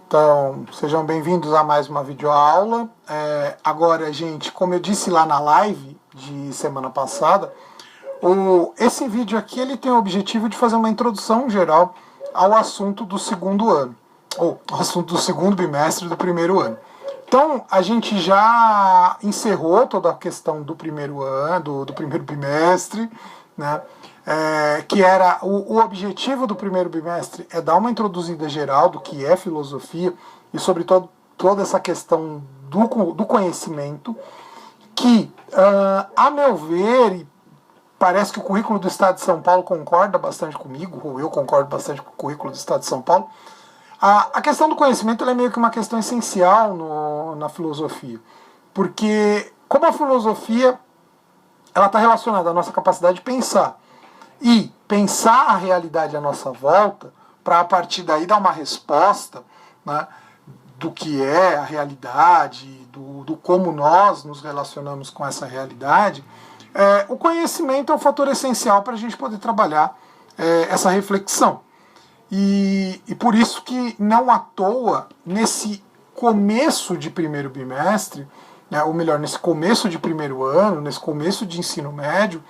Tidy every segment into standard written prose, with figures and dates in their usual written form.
Então, sejam bem-vindos a mais uma videoaula. Agora, gente, como eu disse lá na live de semana passada, esse vídeo aqui ele tem o objetivo de fazer uma introdução geral ao assunto do segundo ano, ou ao assunto do segundo bimestre do primeiro ano. Então, a gente já encerrou toda a questão do primeiro ano, do primeiro bimestre, né? Que era o objetivo do primeiro bimestre é dar uma introduzida geral do que é filosofia e sobre toda essa questão do conhecimento, que, a meu ver, e parece que o currículo do Estado de São Paulo concorda bastante comigo, ou eu concordo bastante com o currículo do Estado de São Paulo, a questão do conhecimento é meio que uma questão essencial na filosofia, porque como a filosofia ela está relacionada à nossa capacidade de pensar, e pensar a realidade à nossa volta, para a partir daí dar uma resposta, né, do que é a realidade, do como nós nos relacionamos com essa realidade, o conhecimento é um fator essencial para a gente poder trabalhar essa reflexão. E por isso que não à toa, nesse começo de primeiro bimestre, ou melhor, nesse começo de primeiro ano, nesse começo de ensino médio,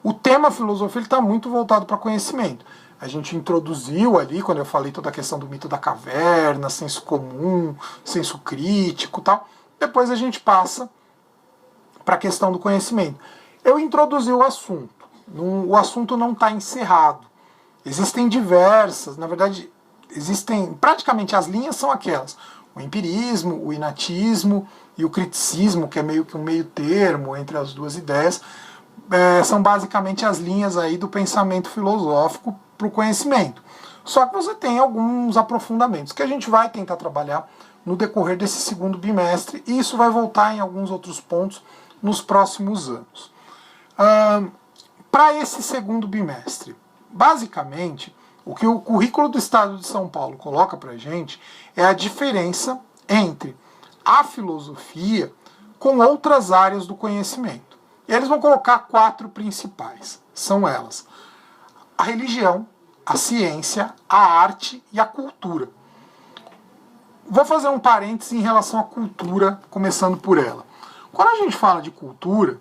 o tema filosofia está muito voltado para conhecimento. A gente introduziu ali, quando eu falei toda a questão do mito da caverna, senso comum, senso crítico e tal. Depois a gente passa para a questão do conhecimento. Eu introduzi o assunto. O assunto não está encerrado. Existem diversas, na verdade, praticamente as linhas são aquelas. O empirismo, o inatismo e o criticismo, que é meio que um meio termo entre as duas ideias, são basicamente as linhas aí do pensamento filosófico para o conhecimento. Só que você tem alguns aprofundamentos que a gente vai tentar trabalhar no decorrer desse segundo bimestre, e isso vai voltar em alguns outros pontos nos próximos anos. Para esse segundo bimestre, basicamente, o que o currículo do Estado de São Paulo coloca para a gente é a diferença entre a filosofia com outras áreas do conhecimento. E eles vão colocar 4 principais. São elas: a religião, a ciência, a arte e a cultura. Vou fazer um parêntese em relação à cultura, começando por ela. Quando a gente fala de cultura,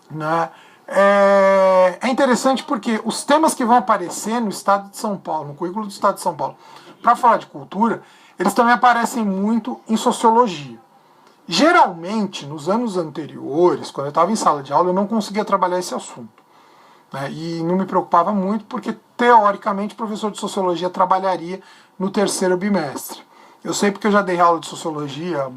né, é interessante porque os temas que vão aparecer no Estado de São Paulo, no currículo do Estado de São Paulo, para falar de cultura, eles também aparecem muito em sociologia. Geralmente, nos anos anteriores, quando eu estava em sala de aula, eu não conseguia trabalhar esse assunto, né? E não me preocupava muito, porque, teoricamente, o professor de sociologia trabalharia no terceiro bimestre. Eu sei porque eu já dei aula de sociologia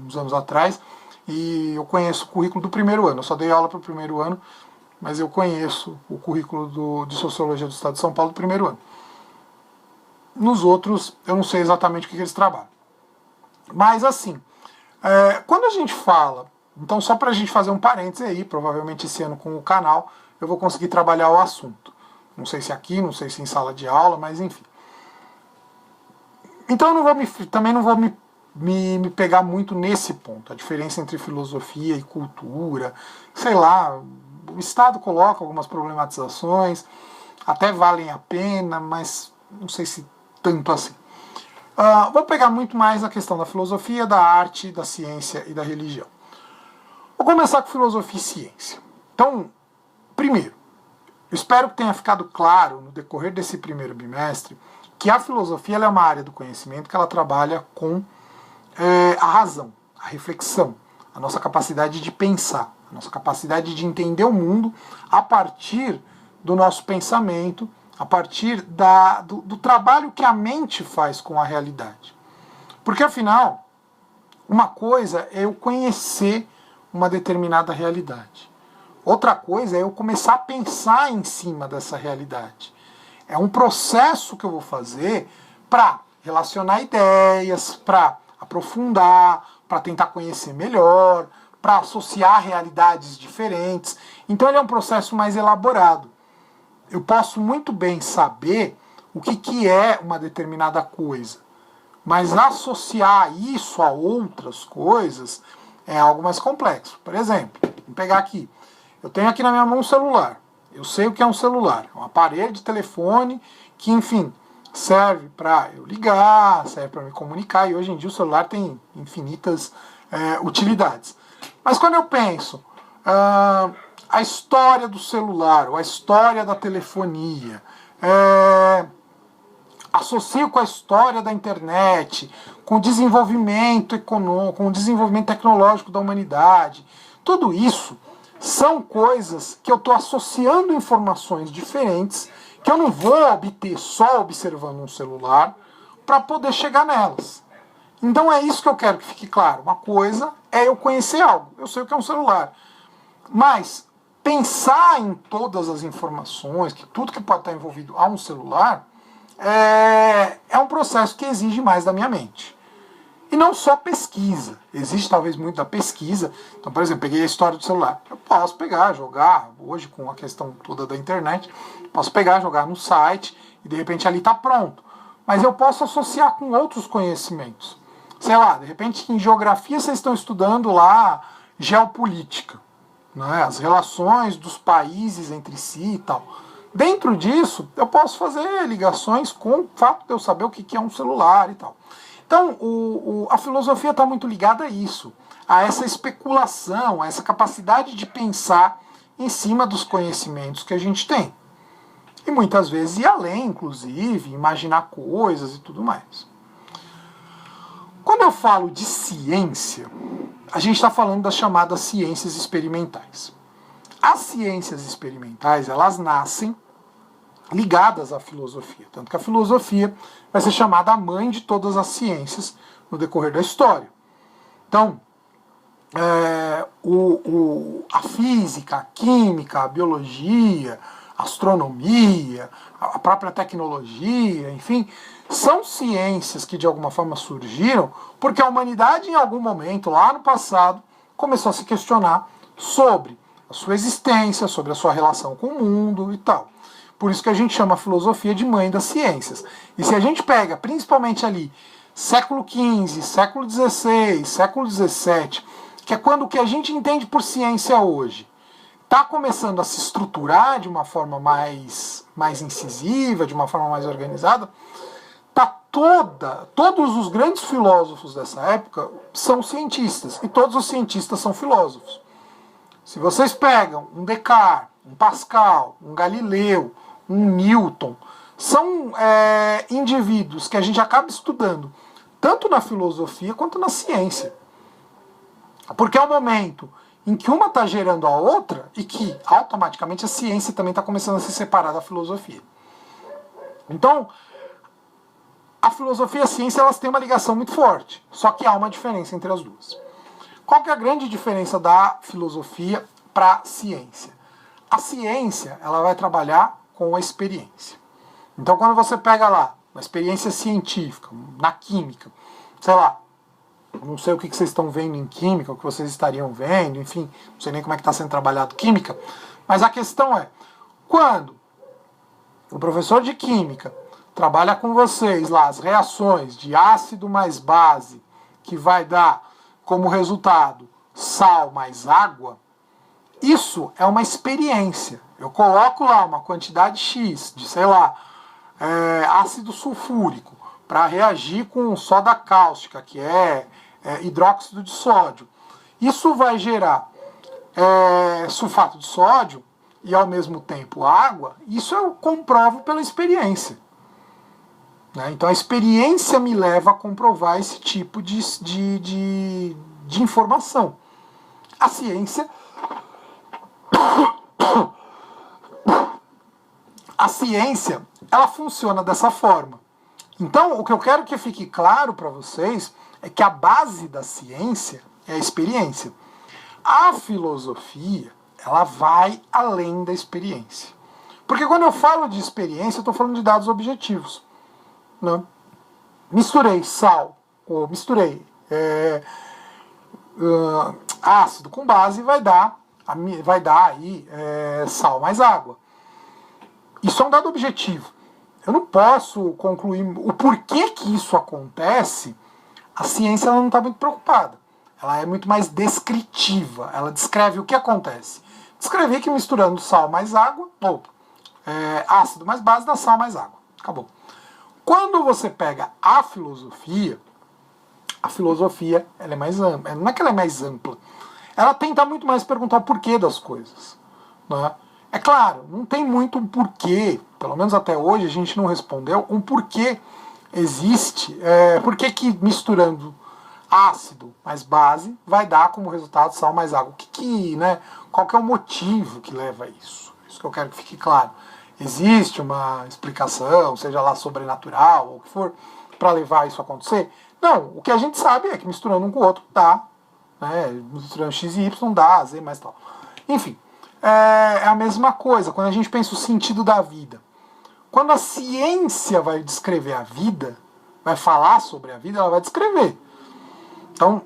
uns anos atrás, e eu conheço o currículo do primeiro ano. Eu só dei aula para o primeiro ano, mas eu conheço o currículo de sociologia do Estado de São Paulo do primeiro ano. Nos outros, eu não sei exatamente o que eles trabalham. Mas, assim, quando a gente fala, então só para a gente fazer um parêntese aí, provavelmente esse ano com o canal eu vou conseguir trabalhar o assunto. Não sei se aqui, não sei se em sala de aula, mas enfim. Então eu também não vou me pegar muito nesse ponto, a diferença entre filosofia e cultura, sei lá, o Estado coloca algumas problematizações, até valem a pena, mas não sei se tanto assim. Vou pegar muito mais a questão da filosofia, da arte, da ciência e da religião. Vou começar com filosofia e ciência. Então, primeiro, eu espero que tenha ficado claro no decorrer desse primeiro bimestre que a filosofia ela é uma área do conhecimento que ela trabalha com a razão, a reflexão, a nossa capacidade de pensar, a nossa capacidade de entender o mundo a partir do nosso pensamento, a partir do trabalho que a mente faz com a realidade. Porque, afinal, uma coisa é eu conhecer uma determinada realidade. Outra coisa é eu começar a pensar em cima dessa realidade. É um processo que eu vou fazer para relacionar ideias, para aprofundar, para tentar conhecer melhor, para associar realidades diferentes. Então ele é um processo mais elaborado. Eu posso muito bem saber o que é uma determinada coisa, mas associar isso a outras coisas é algo mais complexo. Por exemplo, vamos pegar aqui. Eu tenho aqui na minha mão um celular. Eu sei o que é um celular. É um aparelho de telefone que, enfim, serve para eu ligar, serve para me comunicar, e hoje em dia o celular tem infinitas utilidades. Mas quando eu penso a história do celular, ou a história da telefonia, associo com a história da internet, com o desenvolvimento econômico, com o desenvolvimento tecnológico da humanidade, tudo isso são coisas que eu estou associando informações diferentes que eu não vou obter só observando um celular para poder chegar nelas. Então é isso que eu quero que fique claro. Uma coisa é eu conhecer algo, eu sei o que é um celular, mas pensar em todas as informações, que tudo que pode estar envolvido a um celular, é um processo que exige mais da minha mente. E não só pesquisa, existe talvez muito da pesquisa. Então, por exemplo, peguei a história do celular. Eu posso pegar, jogar, hoje com a questão toda da internet, posso pegar, jogar no site e de repente ali está pronto. Mas eu posso associar com outros conhecimentos. Sei lá, de repente em geografia vocês estão estudando lá geopolítica, né, as relações dos países entre si e tal. Dentro disso, eu posso fazer ligações com o fato de eu saber o que é um celular e tal. Então, a filosofia está muito ligada a isso, a essa especulação, a essa capacidade de pensar em cima dos conhecimentos que a gente tem. E muitas vezes ir além, inclusive, imaginar coisas e tudo mais. Quando eu falo de ciência, a gente está falando das chamadas ciências experimentais. As ciências experimentais, elas nascem ligadas à filosofia. Tanto que a filosofia vai ser chamada a mãe de todas as ciências no decorrer da história. Então, a física, a química, a biologia, a astronomia, a própria tecnologia, enfim, são ciências que de alguma forma surgiram porque a humanidade em algum momento, lá no passado, começou a se questionar sobre a sua existência, sobre a sua relação com o mundo e tal. Por isso que a gente chama a filosofia de mãe das ciências. E se a gente pega, principalmente ali, século XV, século XVI, século XVII, que é quando o que a gente entende por ciência hoje está começando a se estruturar de uma forma mais incisiva, de uma forma mais organizada, todos os grandes filósofos dessa época são cientistas, e todos os cientistas são filósofos. Se vocês pegam um Descartes, um Pascal, um Galileu, um Newton, são indivíduos que a gente acaba estudando tanto na filosofia quanto na ciência. Porque é o momento em que uma está gerando a outra e que automaticamente a ciência também está começando a se separar da filosofia. Então, a filosofia e a ciência, elas têm uma ligação muito forte, só que há uma diferença entre as duas. Qual que é a grande diferença da filosofia para a ciência? A ciência, ela vai trabalhar com a experiência. Então, quando você pega lá uma experiência científica, na química, sei lá, não sei o que vocês estão vendo em química, o que vocês estariam vendo, enfim, não sei nem como é que está sendo trabalhado química, mas a questão é, quando o professor de química trabalha com vocês lá as reações de ácido mais base, que vai dar como resultado sal mais água, isso é uma experiência. Eu coloco lá uma quantidade X de, sei lá, ácido sulfúrico para reagir com soda cáustica, que é hidróxido de sódio. Isso vai gerar sulfato de sódio e ao mesmo tempo água. Isso eu comprovo pela experiência. Então a experiência me leva a comprovar esse tipo de informação. A ciência ela funciona dessa forma. Então, o que eu quero que fique claro para vocês é que a base da ciência é a experiência. A filosofia, ela vai além da experiência. Porque quando eu falo de experiência, eu estou falando de dados objetivos. Né? Misturei sal, ou misturei ácido com base, vai dar aí sal mais água. Isso é um dado objetivo. Eu não posso concluir o porquê que isso acontece. A ciência ela não está muito preocupada. Ela é muito mais descritiva. Ela descreve o que acontece. Descrevi que misturando sal mais água, ou ácido mais base dá sal mais água. Acabou. Quando você pega a filosofia ela é mais ampla. Não é que ela é mais ampla. Ela tenta muito mais perguntar o porquê das coisas. Né? É claro, não tem muito um porquê, pelo menos até hoje a gente não respondeu, um porquê existe, por que misturando ácido mais base vai dar como resultado sal mais água. Qual que é o motivo que leva a isso? Isso que eu quero que fique claro. Existe uma explicação, seja lá sobrenatural ou o que for, para levar isso a acontecer? Não, o que a gente sabe é que misturando um com o outro dá, né? Misturando x e y dá, z mais tal. Enfim, é a mesma coisa quando a gente pensa o sentido da vida. Quando a ciência vai descrever a vida, vai falar sobre a vida, ela vai descrever. Então,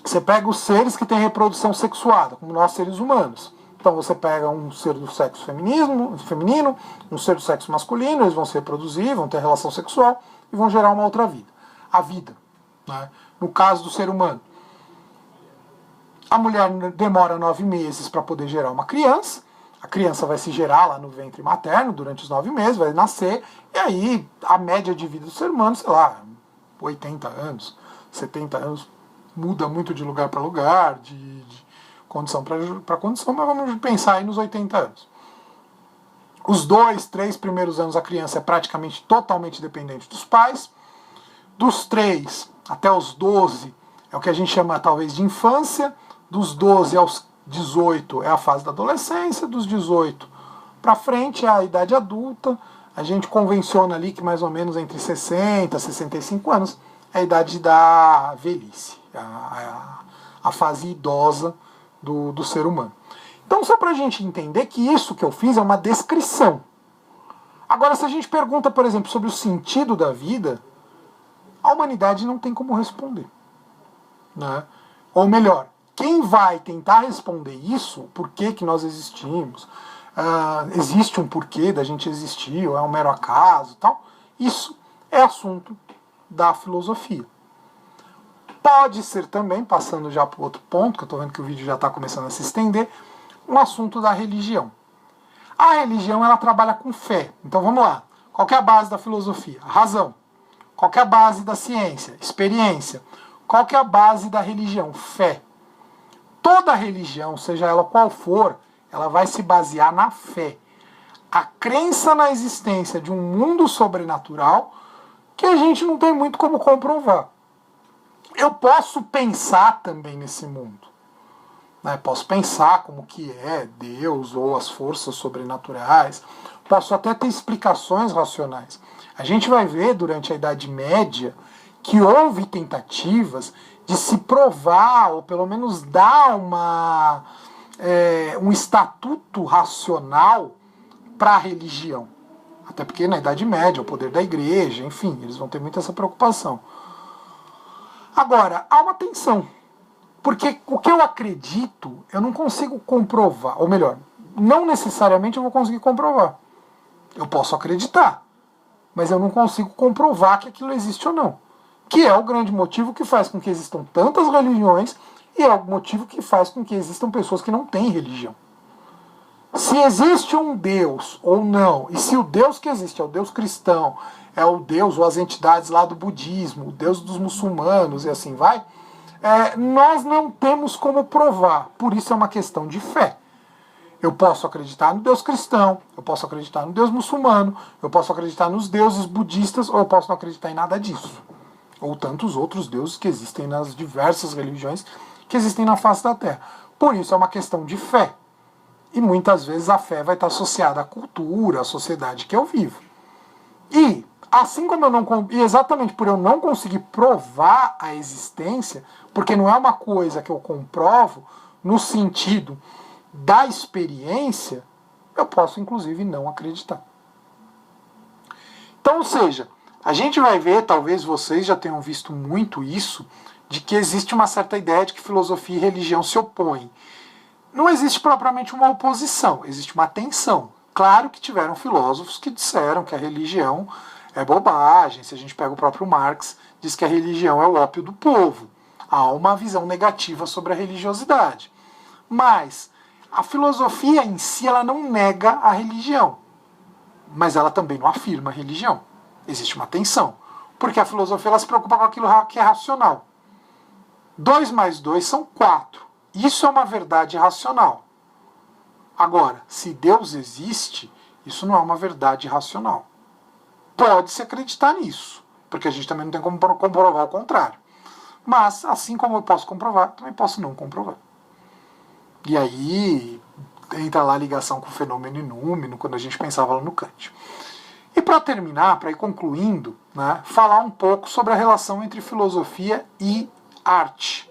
você pega os seres que têm reprodução sexuada, como nós seres humanos. Então você pega um ser do sexo feminino, um ser do sexo masculino, eles vão se reproduzir, vão ter relação sexual e vão gerar uma outra vida. A vida. Né? No caso do ser humano, a mulher demora 9 meses para poder gerar uma criança, a criança vai se gerar lá no ventre materno durante os 9 meses, vai nascer, e aí a média de vida do ser humano, sei lá, 80 anos, 70 anos, muda muito de lugar para lugar, de condição para condição, mas vamos pensar aí nos 80 anos. Os 2, 3 primeiros anos a criança é praticamente totalmente dependente dos pais. Dos 3 até os 12 é o que a gente chama talvez de infância. Dos 12 aos 18 é a fase da adolescência. Dos 18 para frente é a idade adulta. A gente convenciona ali que mais ou menos entre 60 e 65 anos é a idade da velhice, a fase idosa do ser humano. Então, só para a gente entender que isso que eu fiz é uma descrição. Agora, se a gente pergunta, por exemplo, sobre o sentido da vida, a humanidade não tem como responder. Né? Ou melhor, quem vai tentar responder isso, por que nós existimos, existe um porquê da gente existir, ou é um mero acaso, tal, isso é assunto da filosofia. Pode ser também, passando já para outro ponto, que eu estou vendo que o vídeo já está começando a se estender, um assunto da religião. A religião, ela trabalha com fé. Então vamos lá. Qual que é a base da filosofia? A razão. Qual que é a base da ciência? Experiência. Qual que é a base da religião? Fé. Toda religião, seja ela qual for, ela vai se basear na fé. A crença na existência de um mundo sobrenatural que a gente não tem muito como comprovar. Eu posso pensar também nesse mundo. Né? Posso pensar como que é Deus ou as forças sobrenaturais. Posso até ter explicações racionais. A gente vai ver durante a Idade Média que houve tentativas de se provar, ou pelo menos dar um estatuto racional para a religião. Até porque na Idade Média, o poder da igreja, enfim, eles vão ter muito essa preocupação. Agora, há uma tensão. Porque o que eu acredito, eu não consigo comprovar. Ou melhor, não necessariamente eu vou conseguir comprovar. Eu posso acreditar, mas eu não consigo comprovar que aquilo existe ou não. Que é o grande motivo que faz com que existam tantas religiões e é o motivo que faz com que existam pessoas que não têm religião. Se existe um Deus ou não, e se o Deus que existe é o Deus cristão, é o Deus ou as entidades lá do budismo, o Deus dos muçulmanos e assim vai, nós não temos como provar. Por isso é uma questão de fé. Eu posso acreditar no Deus cristão, eu posso acreditar no Deus muçulmano, eu posso acreditar nos deuses budistas, ou eu posso não acreditar em nada disso. Ou tantos outros deuses que existem nas diversas religiões que existem na face da Terra. Por isso é uma questão de fé. E muitas vezes a fé vai estar associada à cultura, à sociedade que eu vivo. E, assim como e exatamente por eu não conseguir provar a existência, porque não é uma coisa que eu comprovo no sentido da experiência, eu posso inclusive não acreditar. Então, ou seja, a gente vai ver, talvez vocês já tenham visto muito isso, de que existe uma certa ideia de que filosofia e religião se opõem. Não existe propriamente uma oposição, existe uma tensão. Claro que tiveram filósofos que disseram que a religião é bobagem. Se a gente pega o próprio Marx, diz que a religião é o ópio do povo. Há uma visão negativa sobre a religiosidade. Mas a filosofia em si, ela não nega a religião. Mas ela também não afirma a religião. Existe uma tensão, porque a filosofia ela se preocupa com aquilo que é racional. 2 mais 2 são 4. Isso é uma verdade racional. Agora, se Deus existe, isso não é uma verdade racional. Pode-se acreditar nisso, porque a gente também não tem como comprovar o contrário. Mas, assim como eu posso comprovar, também posso não comprovar. E aí entra lá a ligação com o fenômeno inúmeno, quando a gente pensava lá no Kant. E para terminar, para ir concluindo, né, falar um pouco sobre a relação entre filosofia e arte.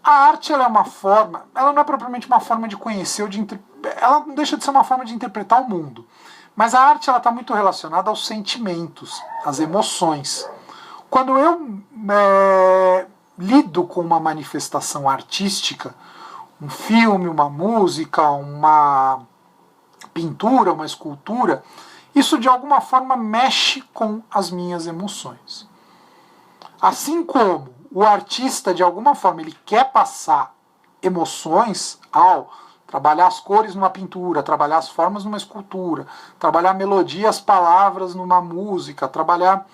A arte ela é uma forma, ela não é propriamente uma forma de conhecer ou de ela não deixa de ser uma forma de interpretar o mundo. Mas a arte ela está muito relacionada aos sentimentos, às emoções. Quando eu lido com uma manifestação artística, um filme, uma música, uma pintura, uma escultura, isso de alguma forma mexe com as minhas emoções. Assim como o artista, de alguma forma, ele quer passar emoções ao trabalhar as cores numa pintura, trabalhar as formas numa escultura, trabalhar a melodia, as palavras numa música, trabalhar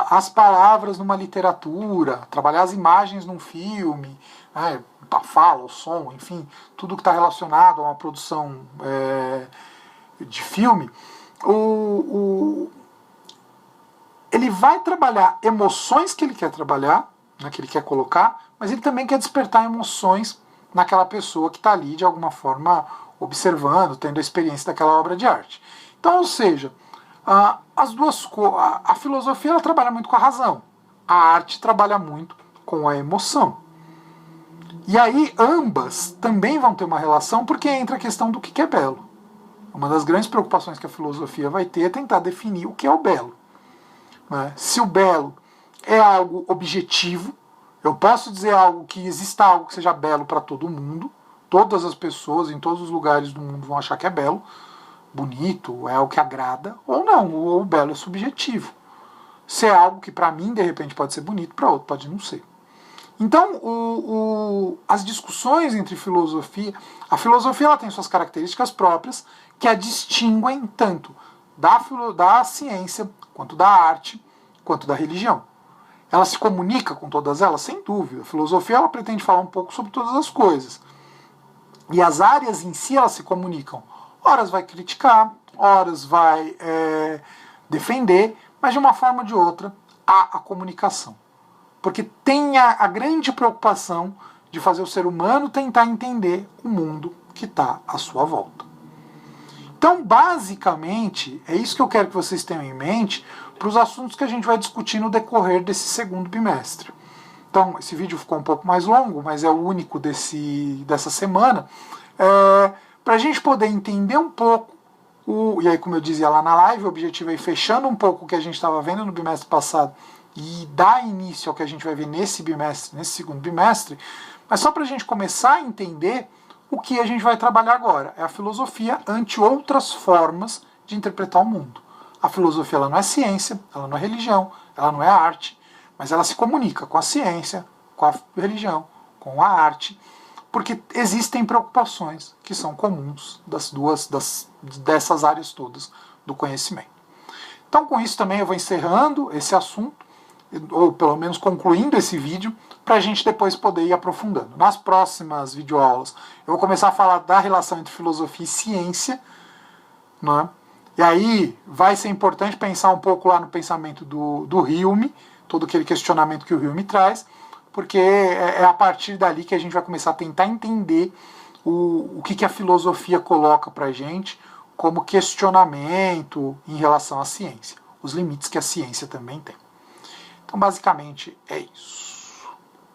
as palavras numa literatura, trabalhar as imagens num filme, a fala, o som, enfim, tudo que está relacionado a uma produção de filme, ele vai trabalhar emoções que ele quer trabalhar, né, que ele quer colocar, mas ele também quer despertar emoções naquela pessoa que está ali de alguma forma observando, tendo a experiência daquela obra de arte. Então, ou seja, a filosofia ela trabalha muito com a razão, a arte trabalha muito com a emoção. E aí ambas também vão ter uma relação, porque entra a questão do que é belo. Uma das grandes preocupações que a filosofia vai ter é tentar definir o que é o belo. Se o belo é algo objetivo, eu posso dizer algo que exista algo que seja belo para todo mundo, todas as pessoas em todos os lugares do mundo vão achar que é belo, bonito, é o que agrada, ou não, o belo é subjetivo. Se é algo que para mim de repente pode ser bonito, para outro pode não ser. Então, as discussões entre a filosofia ela tem suas características próprias que a distinguem tanto da ciência, quanto da arte, quanto da religião. Ela se comunica com todas elas? Sem dúvida. A filosofia ela pretende falar um pouco sobre todas as coisas. E as áreas em si elas se comunicam. Horas vai criticar, horas vai defender, mas de uma forma ou de outra há a comunicação. Porque tem a grande preocupação de fazer o ser humano tentar entender o mundo que está à sua volta. Então, basicamente, é isso que eu quero que vocês tenham em mente para os assuntos que a gente vai discutir no decorrer desse segundo bimestre. Então, esse vídeo ficou um pouco mais longo, mas é o único dessa semana, para a gente poder entender um pouco, e aí, como eu dizia lá na live, o objetivo é ir fechando um pouco o que a gente estava vendo no bimestre passado e dar início ao que a gente vai ver nesse segundo bimestre, mas só para a gente começar a entender o que a gente vai trabalhar agora. É a filosofia ante outras formas de interpretar o mundo. A filosofia ela não é ciência, ela não é religião, ela não é arte, mas ela se comunica com a ciência, com a religião, com a arte, porque existem preocupações que são comuns dessas áreas todas do conhecimento. Então, com isso também eu vou encerrando esse assunto, ou pelo menos concluindo esse vídeo, para a gente depois poder ir aprofundando. Nas próximas videoaulas, eu vou começar a falar da relação entre filosofia e ciência, né? E aí vai ser importante pensar um pouco lá no pensamento do Hume, todo aquele questionamento que o Hume traz, porque é a partir dali que a gente vai começar a tentar entender o que a filosofia coloca para a gente como questionamento em relação à ciência, os limites que a ciência também tem. Então, basicamente, é isso.